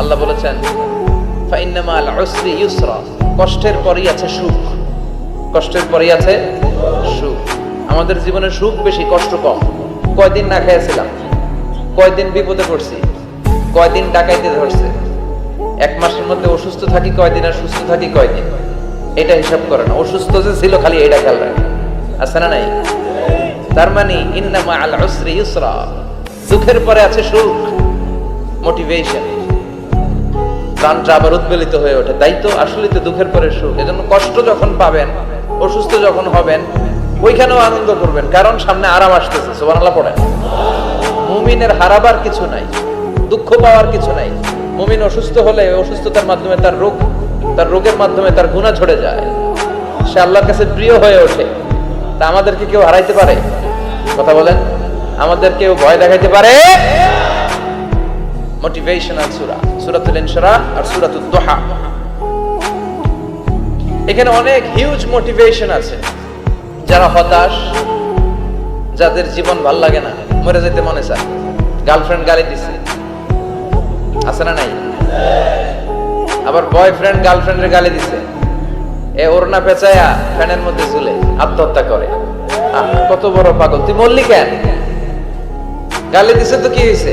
আল্লাহ বলেছেন ফাইন্না মাল উসরি ইউসরা, কষ্টের পরেই আছে সুখ। কষ্টের পরেই আছে সুখ। আমাদের জীবনে সুখ বেশি, কষ্ট কম। কয়দিন না খেয়েছিলাম, কয়দিন বিপদে পড়ছি, কয়দিন ডাকাইতে ধরছে, এক মাসের মধ্যে অসুস্থ থাকি কয়দিন আর সুস্থ থাকি কয়দিন, এটা হিসাব করে না। অসুস্থ যে ছিল খালি এটা খেয়াল রাখে, আছে না নাই? তার মানে ইন্না মাল উসরি ইউসরা, দুঃখের পরে আছে সুখ, মোটিভেশন। প্রাণটা আবার উদ্বেলিত হয়ে ওঠে, তাই তো আসলে তো দুঃখের পরে সুখ। এজন্য কষ্ট যখন পাবেন, অসুস্থ যখন হবেন, ওইখানেও আনন্দ করবেন, কারণ সামনে আরাম আসতেছে। সুবহানাল্লাহ পড়েন। মুমিনের হারাবার কিছু নাই, দুঃখ পাওয়ার কিছু নাই। মুমিন অসুস্থ হলে অসুস্থতার মাধ্যমে তার রোগের মাধ্যমে তার গুনাহ ঝরে যায়, সে আল্লাহর কাছে প্রিয় হয়ে ওঠে। তা আমাদেরকে কেউ হারাইতে পারে? কথা বলেন, আমাদের কেউ ভয় দেখাইতে পারে? মোটিভেশনাল সূরা, সূরাতুল ইনশিরাহ আর সূরাতুদ দুহা, এখানে অনেক হিউজ মোটিভেশন আছে। যারা হতাশ, যাদের জীবন ভাল লাগে না, মরে যেতে মনে চায়, গার্লফ্রেন্ড গালি দিছে, আছে না নাই? আবার বয়ফ্রেন্ড গার্লফ্রেন্ডের গালি দিছে, এ ওড়না পেঁচায়া ফ্যানের মধ্যে ঝুলে আত্মহত্যা করে। কত বড় পাগল তুই, মরলি কেন? গালি দিছে তো কি হয়েছে?